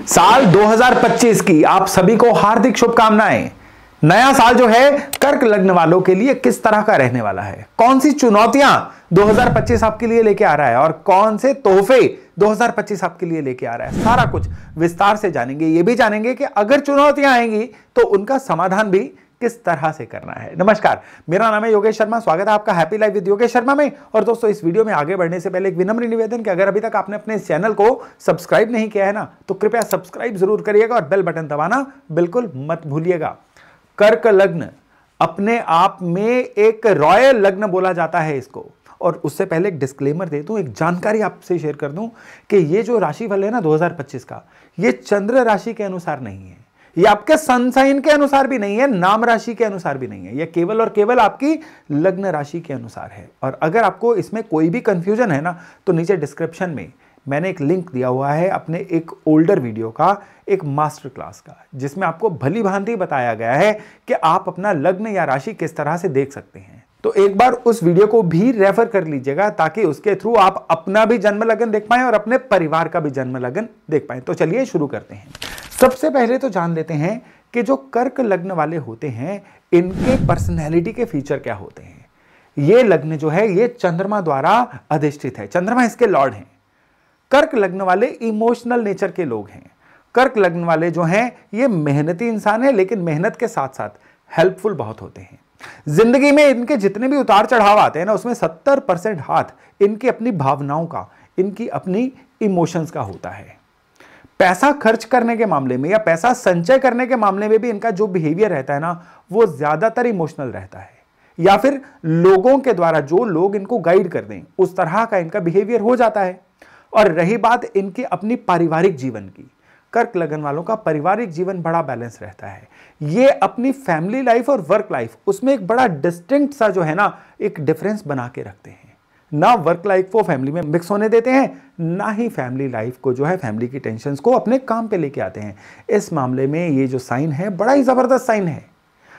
साल 2025 की आप सभी को हार्दिक शुभकामनाएं। नया साल जो है कर्क लग्न वालों के लिए किस तरह का रहने वाला है, कौन सी चुनौतियां 2025 आपके लिए लेके आ रहा है और कौन से तोहफे 2025 आपके लिए लेके आ रहा है, सारा कुछ विस्तार से जानेंगे। ये भी जानेंगे कि अगर चुनौतियां आएंगी तो उनका समाधान भी किस तरह से करना है। नमस्कार, मेरा नाम है योगेश शर्मा। स्वागत है आपका happy life with Yogesh Sharma में। और दोस्तों, इस वीडियो में आगे बढ़ने से पहले एक विनम्र निवेदन कि अगर अभी तक आपने अपने इस चैनल को सब्सक्राइब नहीं किया है ना, तो कृपया सब्सक्राइब जरूर करिएगा और बेल बटन दबाना बिल्कुल मत भूलिएगा। कर्क लग्न अपने आप में एक रॉयल लग्न बोला जाता है इसको। और उससे पहले एक डिस्क्लेमर दे दूं, एक जानकारी आपसे शेयर कर दूं कि ये जो राशिफल है ना 2025 का, ये चंद्र राशि के अनुसार नहीं है, ये आपके सन साइन के अनुसार भी नहीं है, नाम राशि के अनुसार भी नहीं है, ये केवल और केवल आपकी लग्न राशि के अनुसार है। और अगर आपको इसमें कोई भी कंफ्यूजन है ना, तो नीचे डिस्क्रिप्शन में मैंने एक लिंक दिया हुआ है अपने एक ओल्डर वीडियो का, एक मास्टर क्लास का, जिसमें आपको भली भांति बताया गया है कि आप अपना लग्न या राशि किस तरह से देख सकते हैं। तो एक बार उस वीडियो को भी रेफर कर लीजिएगा ताकि उसके थ्रू आप अपना भी जन्म लगन देख पाएं और अपने परिवार का भी जन्म लगन देख पाएं। तो चलिए शुरू करते हैं। सबसे पहले तो जान लेते हैं कि जो कर्क लग्न वाले होते हैं, इनके पर्सनैलिटी के फीचर क्या होते हैं। ये लग्न जो है ये चंद्रमा द्वारा अधिष्ठित है, चंद्रमा इसके लॉर्ड हैं। कर्क लग्न वाले इमोशनल नेचर के लोग हैं। कर्क लग्न वाले जो हैं ये मेहनती इंसान है, लेकिन मेहनत के साथ साथ हेल्पफुल बहुत होते हैं। जिंदगी में इनके जितने भी उतार चढ़ाव आते हैं ना, उसमें 70% हाथ इनकी अपनी भावनाओं का, इनकी अपनी इमोशंस का होता है। पैसा खर्च करने के मामले में या पैसा संचय करने के मामले में भी इनका जो बिहेवियर रहता है ना, वो ज्यादातर इमोशनल रहता है, या फिर लोगों के द्वारा जो लोग इनको गाइड कर दें उस तरह का इनका बिहेवियर हो जाता है। और रही बात इनकी अपनी पारिवारिक जीवन की, कर्क लग्न वालों का पारिवारिक जीवन बड़ा बैलेंस रहता है। ये अपनी फैमिली लाइफ और वर्क लाइफ, उसमें एक बड़ा डिस्टिंक्ट सा जो है ना, एक डिफरेंस बना के रखते हैं। ना वर्क लाइफ को फैमिली में मिक्स होने देते हैं, ना ही फैमिली लाइफ को जो है, फैमिली की टेंशन्स को अपने काम पे लेके आते हैं। इस मामले में ये जो साइन है बड़ा ही जबरदस्त साइन है।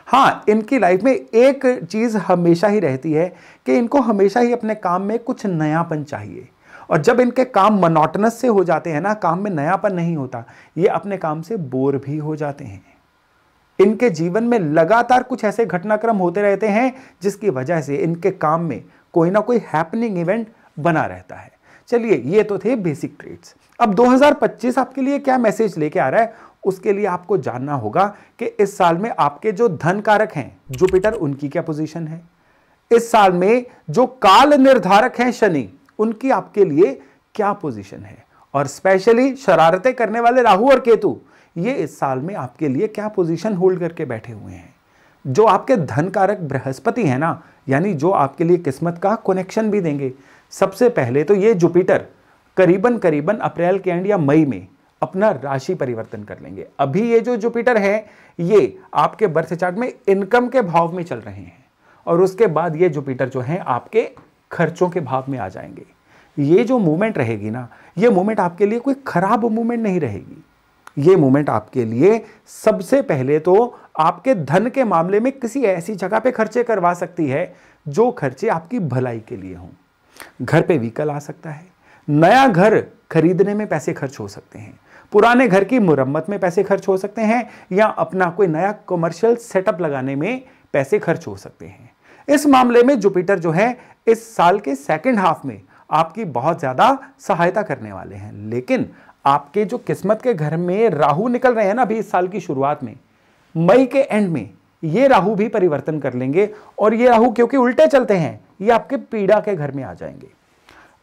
हाँ, इनकी लाइफ में एक चीज हमेशा ही रहती है कि इनको हमेशा ही अपने काम में कुछ नयापन चाहिए। और जब इनके काम मोनोटोनस से हो जाते हैं ना, काम में नयापन नहीं होता, ये अपने काम से बोर भी हो जाते हैं। इनके जीवन में लगातार कुछ ऐसे घटनाक्रम होते रहते हैं जिसकी वजह से इनके काम में कोई ना कोई हैपनिंग इवेंट बना रहता है। चलिए, ये तो थे बेसिक ट्रेट्स। अब 2025 आपके लिए क्या मैसेज लेके आ रहा है, उसके लिए आपको जानना होगा कि इस साल में आपके जो धन कारक हैं जुपिटर, उनकी क्या पोजीशन है। इस साल में जो काल निर्धारक हैं शनि, उनकी आपके लिए क्या पोजीशन है। और स्पेशली शरारतें करने वाले राहु और केतु, ये इस साल में आपके लिए क्या पोजीशन होल्ड करके बैठे हुए हैं। जो आपके धन कारक बृहस्पति है ना, यानी जो आपके लिए किस्मत का कनेक्शन भी देंगे। सबसे पहले तो ये जुपिटर करीबन करीबन अप्रैल के एंड या मई में अपना राशि परिवर्तन कर लेंगे। अभी ये जो जुपिटर है ये आपके बर्थ चार्ट में इनकम के भाव में चल रहे हैं, और उसके बाद ये जुपिटर जो है आपके खर्चों के भाव में आ जाएंगे। ये जो मूवमेंट रहेगी ना, ये मूवमेंट आपके लिए कोई खराब मूवमेंट नहीं रहेगी। ये मूवमेंट आपके लिए सबसे पहले तो आपके धन के मामले में किसी ऐसी जगह पे खर्चे करवा सकती है जो खर्चे आपकी भलाई के लिए हों। घर पे व्हीकल आ सकता है, नया घर खरीदने में पैसे खर्च हो सकते हैं, पुराने घर की मुरम्मत में पैसे खर्च हो सकते हैं, या अपना कोई नया कमर्शियल सेटअप लगाने में पैसे खर्च हो सकते हैं। इस मामले में जुपिटर जो है इस साल के सेकंड हाफ में आपकी बहुत ज्यादा सहायता करने वाले हैं। लेकिन आपके जो किस्मत के घर में राहु निकल रहे हैं ना, अभी इस साल की शुरुआत में, मई के एंड में ये राहु भी परिवर्तन कर लेंगे। और ये राहु क्योंकि उल्टे चलते हैं, ये आपके पीड़ा के घर में आ जाएंगे।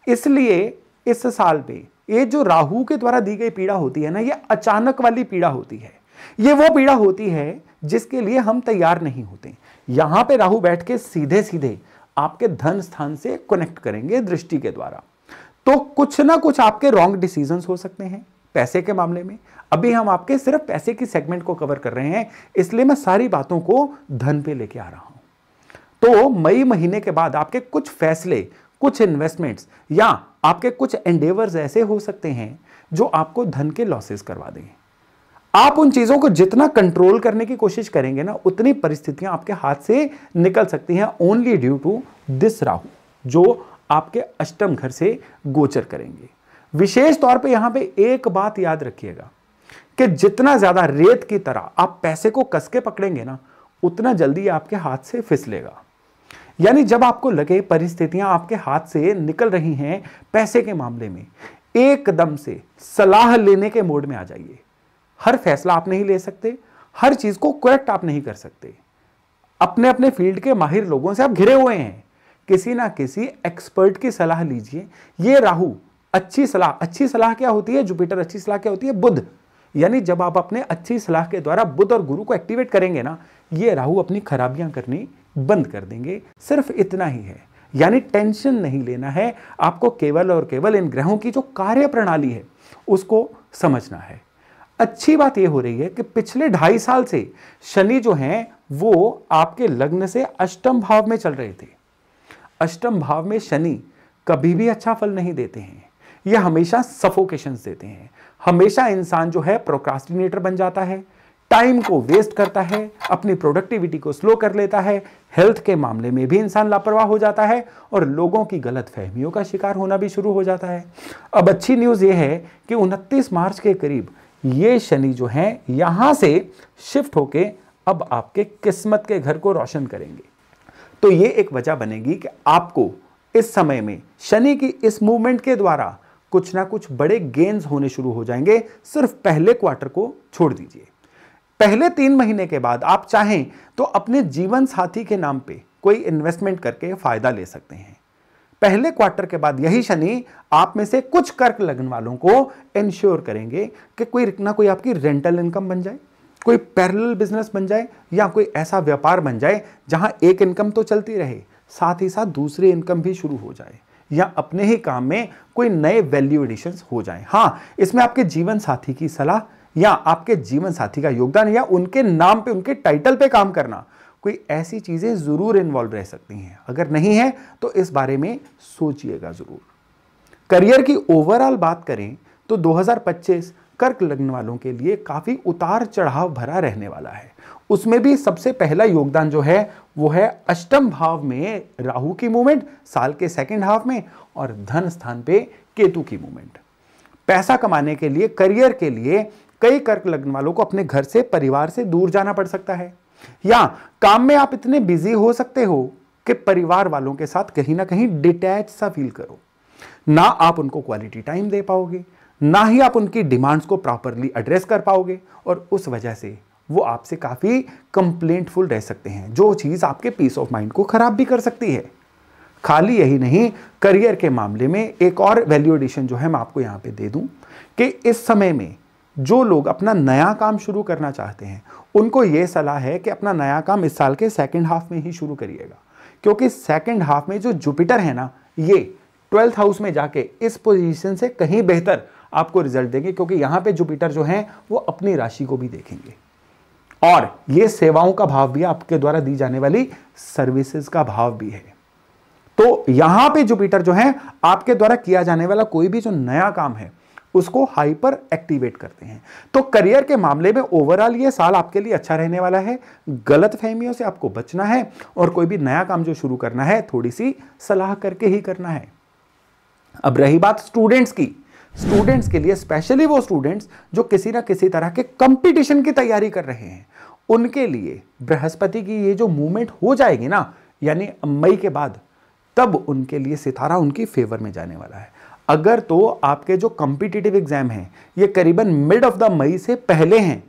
इसलिए इस साल पे ये जो राहु के द्वारा दी गई पीड़ा होती है ना, ये अचानक वाली पीड़ा होती है। ये वो पीड़ा होती है जिसके लिए हम तैयार नहीं होते। यहां पे राहु बैठ के सीधे सीधे आपके धन स्थान से कनेक्ट करेंगे दृष्टि के द्वारा। तो कुछ ना कुछ आपके रॉन्ग डिसीजंस हो सकते हैं पैसे के मामले में। अभी हम आपके सिर्फ पैसे की सेगमेंट को कवर कर रहे हैं, इसलिए मैं सारी बातों को धन पे लेके आ रहा हूं। तो मई महीने के बाद आपके कुछ फैसले, कुछ इन्वेस्टमेंट्स या आपके कुछ एंडेवर्स ऐसे हो सकते हैं जो आपको धन के लॉसेस करवा दें। आप उन चीजों को जितना कंट्रोल करने की कोशिश करेंगे ना, उतनी परिस्थितियां आपके हाथ से निकल सकती हैं, only due to this Rahu जो आपके अष्टम घर से गोचर करेंगे। विशेष तौर पे यहां पे एक बात याद रखिएगा कि जितना ज्यादा रेत की तरह आप पैसे को कस के पकड़ेंगे ना, उतना जल्दी आपके हाथ से फिसलेगा। यानी जब आपको लगे परिस्थितियां आपके हाथ से निकल रही हैं पैसे के मामले में, एकदम से सलाह लेने के मोड में आ जाइए। हर फैसला आप नहीं ले सकते, हर चीज को करेक्ट आप नहीं कर सकते। अपने अपने फील्ड के माहिर लोगों से आप घिरे हुए हैं, किसी ना किसी एक्सपर्ट की सलाह लीजिए। ये राहु अच्छी सलाह क्या होती है, जुपिटर अच्छी सलाह क्या होती है, बुध। यानी जब आप अपने अच्छी सलाह के द्वारा बुध और गुरु को एक्टिवेट करेंगे ना, ये राहु अपनी खराबियां करनी बंद कर देंगे। सिर्फ इतना ही है, यानी टेंशन नहीं लेना है, आपको केवल और केवल इन ग्रहों की जो कार्य प्रणाली है उसको समझना है। अच्छी बात यह हो रही है कि पिछले 2.5 साल से शनि जो हैं वो आपके लग्न से अष्टम भाव में चल रहे थे। अष्टम भाव में शनि कभी भी अच्छा फल नहीं देते हैं, ये हमेशा सफोकेशंस देते हैं। हमेशा इंसान जो है प्रोक्रास्टिनेटर बन जाता है, टाइम को वेस्ट करता है, अपनी प्रोडक्टिविटी को स्लो कर लेता है, हेल्थ के मामले में भी इंसान लापरवाह हो जाता है और लोगों की गलत फहमियों का शिकार होना भी शुरू हो जाता है। अब अच्छी न्यूज़ ये है कि 29 मार्च के करीब ये शनि जो है यहां से शिफ्ट होके अब आपके किस्मत के घर को रोशन करेंगे। तो ये एक वजह बनेगी कि आपको इस समय में शनि की इस मूवमेंट के द्वारा कुछ ना कुछ बड़े गेन्स होने शुरू हो जाएंगे। सिर्फ पहले क्वार्टर को छोड़ दीजिए। पहले 3 महीने के बाद आप चाहें तो अपने जीवन साथी के नाम पे कोई इन्वेस्टमेंट करके फायदा ले सकते हैं। पहले क्वार्टर के बाद यही शनि आप में से कुछ कर्क लग्न वालों को इंश्योर करेंगे कि कोई ना कोई आपकी रेंटल इनकम बन जाए, कोई पैरेलल बिजनेस बन जाए, या कोई ऐसा व्यापार बन जाए जहां एक इनकम तो चलती रहे, साथ ही साथ दूसरी इनकम भी शुरू हो जाए, या अपने ही काम में कोई नए वैल्यू एडिशंस हो जाएं। हां, इसमें आपके जीवन साथी की सलाह या आपके जीवन साथी का योगदान या उनके नाम पे, उनके टाइटल पे काम करना, कोई ऐसी चीजें जरूर इन्वॉल्व रह सकती हैं। अगर नहीं है तो इस बारे में सोचिएगा जरूर। करियर की ओवरऑल बात करें तो 2025 कर्क लग्न वालों के लिए काफी उतार चढ़ाव भरा रहने वाला है। उसमें भी सबसे पहला योगदान जो है वो है अष्टम भाव में राहु की मूवमेंट साल के सेकंड हाफ में, और धन स्थान पे केतु की मूवमेंट। पैसा कमाने के लिए, करियर के लिए कई कर्क लग्न वालों को अपने घर से, परिवार से दूर जाना पड़ सकता है, या काम में आप इतने बिजी हो सकते हो कि परिवार वालों के साथ कहीं ना कहीं डिटैच सा फील करो। ना आप उनको क्वालिटी टाइम दे पाओगे, ना ही आप उनकी डिमांड्स को प्रॉपरली एड्रेस कर पाओगे, और उस वजह से वो आपसे काफी कंप्लेंटफुल रह सकते हैं, जो चीज आपके पीस ऑफ माइंड को खराब भी कर सकती है। खाली यही नहीं, करियर के मामले में एक और वैल्यू एडिशन जो है मैं आपको यहां पे दे दूं कि इस समय में जो लोग अपना नया काम शुरू करना चाहते हैं उनको यह सलाह है कि अपना नया काम इस साल के सेकंड हाफ में ही शुरू करिएगा, क्योंकि सेकंड हाफ में जो जुपिटर है ना, ये 12th हाउस में जाके इस पोजीशन से कहीं बेहतर आपको रिजल्ट देंगे, क्योंकि यहां पे जुपिटर जो है वो अपनी राशि को भी देखेंगे, और ये सेवाओं का भाव भी, आपके द्वारा दी जाने वाली सर्विसेज का भाव भी है। तो यहां पे जुपिटर जो है आपके द्वारा किया जाने वाला कोई भी जो नया काम है उसको हाइपर एक्टिवेट करते हैं। तो करियर के मामले में ओवरऑल ये साल आपके लिए अच्छा रहने वाला है। गलत फहमियों से आपको बचना है, और कोई भी नया काम जो शुरू करना है थोड़ी सी सलाह करके ही करना है। अब रही बात स्टूडेंट्स की, स्टूडेंट्स के लिए, स्पेशली वो स्टूडेंट्स जो किसी ना किसी तरह के कंपटीशन की तैयारी कर रहे हैं, उनके लिए बृहस्पति की ये जो मूवमेंट हो जाएगी ना, यानी मई के बाद, तब उनके लिए सितारा उनकी फेवर में जाने वाला है। अगर तो आपके जो कॉम्पिटिटिव एग्जाम हैं ये करीबन मिड ऑफ द मई से पहले हैं,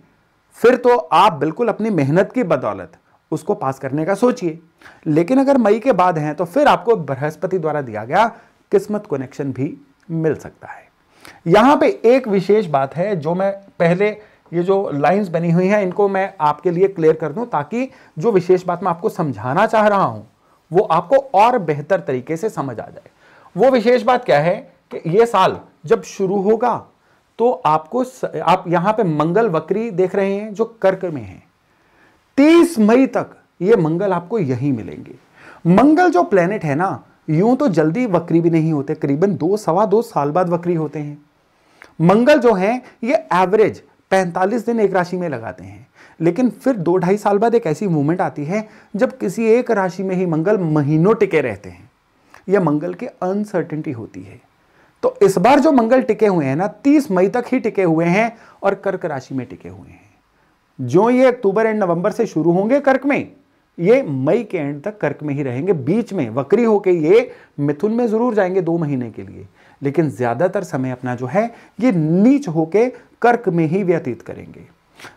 फिर तो आप बिल्कुल अपनी मेहनत की बदौलत उसको पास करने का सोचिए। लेकिन अगर मई के बाद हैं तो फिर आपको बृहस्पति द्वारा दिया गया किस्मत कनेक्शन भी मिल सकता है। यहां पे एक विशेष बात है जो मैं पहले, ये जो लाइंस बनी हुई हैं इनको मैं आपके लिए क्लियर कर दूं, ताकि जो विशेष बात मैं आपको समझाना चाह रहा हूं वो आपको और बेहतर तरीके से समझ आ जाए। वो विशेष बात क्या है कि ये साल जब शुरू होगा तो आपको, आप यहां पे मंगल वक्री देख रहे हैं जो कर्क में है, 30 मई तक ये मंगल आपको यहीं मिलेंगे। मंगल जो प्लेनेट है ना, यूं तो जल्दी वक्री भी नहीं होते, करीबन 2-2.25 साल बाद वक्री होते हैं। मंगल जो है ये एवरेज 45 दिन एक राशि में लगाते हैं, लेकिन फिर 2-2.5 साल बाद एक ऐसी मूवमेंट आती है जब किसी एक राशि में ही मंगल महीनों टिके रहते हैं। यह मंगल की अनसर्टेनिटी होती है। तो इस बार जो मंगल टिके हुए हैं ना 30 मई तक ही टिके हुए हैं और कर्क राशि में टिके हुए हैं। जो ये अक्टूबर एंड नवंबर से शुरू होंगे कर्क में, ये मई के एंड तक कर्क में ही रहेंगे। बीच में वक्री होके ये मिथुन में जरूर जाएंगे 2 महीने के लिए, लेकिन ज्यादातर समय अपना जो है ये नीच होके कर्क में ही व्यतीत करेंगे।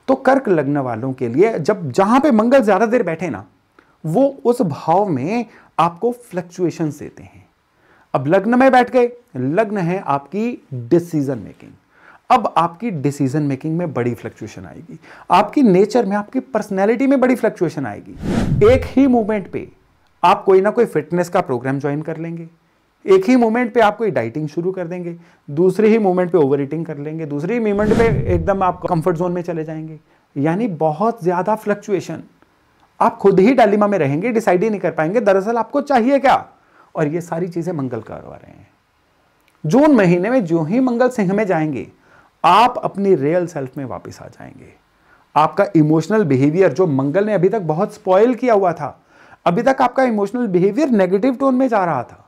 तो कर्क लग्न वालों के लिए जब जहां पे मंगल ज्यादा देर बैठे ना, वो उस भाव में आपको फ्लक्चुएशंस देते हैं। अब लग्न में बैठ गए, लग्न है आपकी डिसीजन मेकिंग। अब आपकी डिसीजन मेकिंग में बड़ी फ्लक्चुएशन आएगी, आपकी नेचर में, आपकी पर्सनैलिटी में बड़ी फ्लक्चुएशन आएगी। एक ही मूवमेंट पे आप कोई ना कोई फिटनेस का प्रोग्राम ज्वाइन कर लेंगे, एक ही मोमेंट पे आप कोई डाइटिंग शुरू कर देंगे, दूसरे ही मोमेंट पे ओवर ईटिंग कर लेंगे, दूसरे ही मोमेंट पे एकदम आप कंफर्ट जोन में चले जाएंगे। यानी बहुत ज्यादा फ्लक्चुएशन, आप खुद ही डायलेमा में रहेंगे, डिसाइड ही नहीं कर पाएंगे दरअसल आपको चाहिए क्या। और ये सारी चीजें मंगल करवा रहे हैं। जून महीने में जो ही मंगल सिंह में जाएंगे, आप अपनी रियल सेल्फ में वापस आ जाएंगे। आपका इमोशनल बिहेवियर जो मंगल ने अभी तक बहुत स्पॉइल किया हुआ था, अभी तक आपका इमोशनल बिहेवियर नेगेटिव टोन में जा रहा था,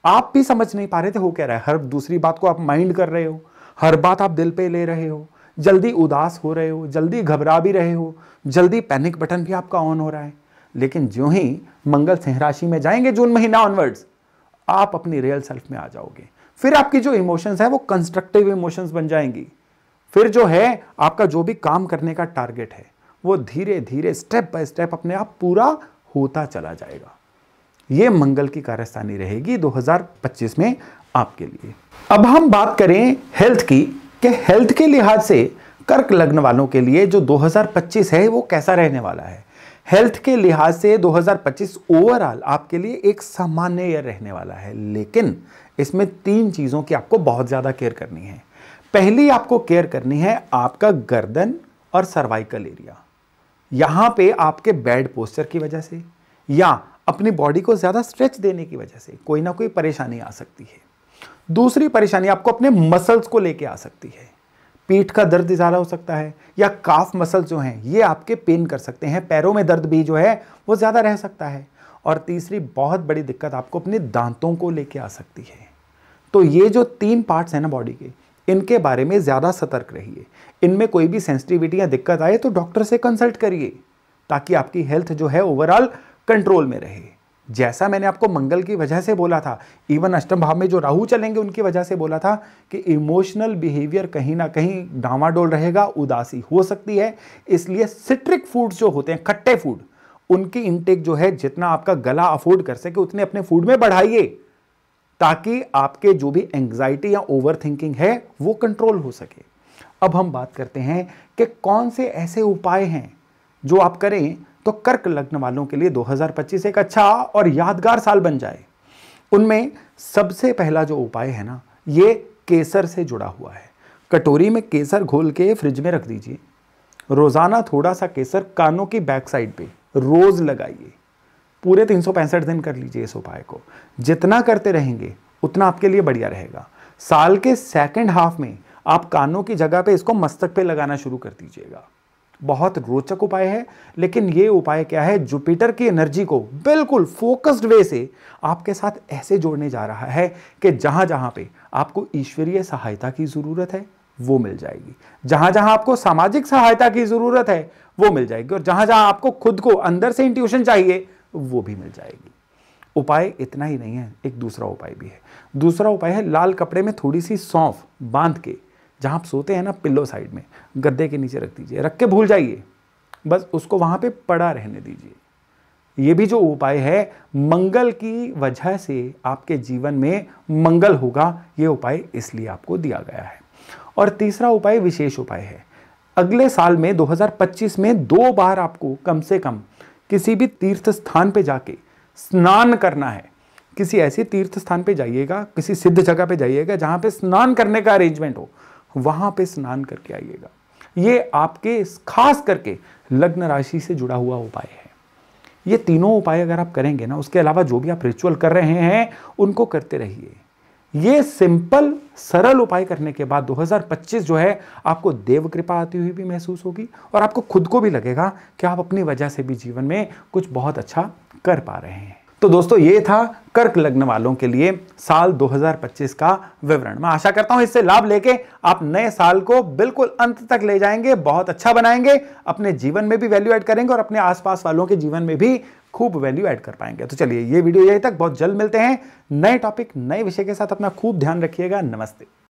आप भी समझ नहीं पा रहे थे हो क्या रहा है। हर दूसरी बात को आप माइंड कर रहे हो, हर बात आप दिल पे ले रहे हो, जल्दी उदास हो रहे हो, जल्दी घबरा भी रहे हो, जल्दी पैनिक बटन भी आपका ऑन हो रहा है। लेकिन ज्यों ही मंगल सिंह राशि में जाएंगे जून महीना ऑनवर्ड्स, आप अपनी रियल सेल्फ में आ जाओगे। फिर आपकी जो इमोशंस है वो कंस्ट्रक्टिव इमोशंस बन जाएंगी। फिर जो है आपका जो भी काम करने का टारगेट है वो धीरे धीरे स्टेप बाय स्टेप अपने आप पूरा होता चला जाएगा। ये मंगल की कारस्तानी रहेगी 2025 में आपके लिए। अब हम बात करें हेल्थ की, कि हेल्थ के लिहाज से कर्क लग्न वालों के लिए जो 2025 है वो कैसा रहने वाला है। हेल्थ के लिहाज से 2025 ओवरऑल आपके लिए एक सामान्य ईयर रहने वाला है, लेकिन इसमें 3 चीजों की आपको बहुत ज्यादा केयर करनी है। पहली आपको केयर करनी है आपका गर्दन और सर्वाइकल एरिया। यहां पे आपके बैड पोस्चर की वजह से या अपनी बॉडी को ज्यादा स्ट्रेच देने की वजह से कोई ना कोई परेशानी आ सकती है। दूसरी परेशानी आपको अपने मसल्स को लेके आ सकती है। पीठ का दर्द ज्यादा हो सकता है, या काफ मसल्स जो हैं ये आपके पेन कर सकते हैं। पैरों में दर्द भी जो है वो ज्यादा रह सकता है। और तीसरी बहुत बड़ी दिक्कत आपको अपने दांतों को लेके आ सकती है। तो ये जो 3 पार्ट्स हैं ना बॉडी के, इनके बारे में ज्यादा सतर्क रहिए। इनमें कोई भी सेंसिटिविटी या दिक्कत आए तो डॉक्टर से कंसल्ट करिए, ताकि आपकी हेल्थ जो है ओवरऑल कंट्रोल में रहे। जैसा मैंने आपको मंगल की वजह से बोला था, इवन अष्टम भाव में जो राहु चलेंगे उनकी वजह से बोला था कि इमोशनल बिहेवियर कहीं ना कहीं डामाडोल रहेगा, उदासी हो सकती है। इसलिए सिट्रिक फूड्स जो होते हैं, खट्टे फूड, उनकी इंटेक जो है जितना आपका गला अफोर्ड कर सके उतने अपने फूड में बढ़ाइए, ताकि आपके जो भी एंग्जाइटी या ओवर थिंकिंग है वो कंट्रोल हो सके। अब हम बात करते हैं कि कौन से ऐसे उपाय हैं जो आप करें तो कर्क लग्न वालों के लिए 2025 एक अच्छा और यादगार साल बन जाए। उनमें सबसे पहला जो उपाय है ना, ये केसर से जुड़ा हुआ है। कटोरी में केसर घोल के फ्रिज में रख दीजिए। रोजाना थोड़ा सा केसर कानों की बैक साइड पे रोज लगाइए। पूरे 365 दिन कर लीजिए इस उपाय को। जितना करते रहेंगे उतना आपके लिए बढ़िया रहेगा। साल के सेकंड हाफ में आप कानों की जगह पे इसको मस्तक पे लगाना शुरू कर दीजिएगा। बहुत रोचक उपाय है, लेकिन ये उपाय क्या है, जुपिटर की एनर्जी को बिल्कुल फोकस्ड वे से आपके साथ ऐसे जोड़ने जा रहा है कि जहां जहां पे आपको ईश्वरीय सहायता की जरूरत है वो मिल जाएगी, जहां जहां आपको सामाजिक सहायता की जरूरत है वो मिल जाएगी, और जहां जहां आपको खुद को अंदर से इंट्यूशन चाहिए वो भी मिल जाएगी। उपाय इतना ही नहीं है, एक दूसरा उपाय भी है। दूसरा उपाय है लाल कपड़े में थोड़ी सी सौंफ बांध के, जहां आप सोते हैं ना पिल्लो साइड में, गद्दे के नीचे रख दीजिए। रख के भूल जाइए, बस उसको वहां पे पड़ा रहने दीजिए। ये भी जो उपाय है मंगल की वजह से आपके जीवन में मंगल होगा, ये उपाय इसलिए आपको दिया गया है। और तीसरा उपाय विशेष उपाय है। अगले साल में 2025 में 2 बार आपको कम से कम किसी भी तीर्थ स्थान पे जाके स्नान करना है। किसी ऐसे तीर्थ स्थान पे जाइएगा, किसी सिद्ध जगह पे जाइएगा जहां पे स्नान करने का अरेंजमेंट हो, वहां पे स्नान करके आइएगा। ये आपके खास करके लग्न राशि से जुड़ा हुआ उपाय है। ये तीनों उपाय अगर आप करेंगे ना, उसके अलावा जो भी आप रिचुअल कर रहे हैं उनको करते रहिए। ये सिंपल सरल उपाय करने के बाद 2025 जो है आपको देव कृपा आती हुई भी महसूस होगी, और आपको खुद को भी लगेगा कि आप अपनी वजह से भी जीवन में कुछ बहुत अच्छा कर पा रहे हैं। तो दोस्तों ये था कर्क लग्न वालों के लिए साल 2025 का विवरण। मैं आशा करता हूं इससे लाभ लेके आप नए साल को बिल्कुल अंत तक ले जाएंगे, बहुत अच्छा बनाएंगे, अपने जीवन में भी वैल्यू ऐड करेंगे और अपने आसपास वालों के जीवन में भी खूब वैल्यू ऐड कर पाएंगे। तो चलिए ये वीडियो यहीं तक, बहुत जल्द मिलते हैं नए टॉपिक नए विषय के साथ। अपना खूब ध्यान रखिएगा। नमस्ते।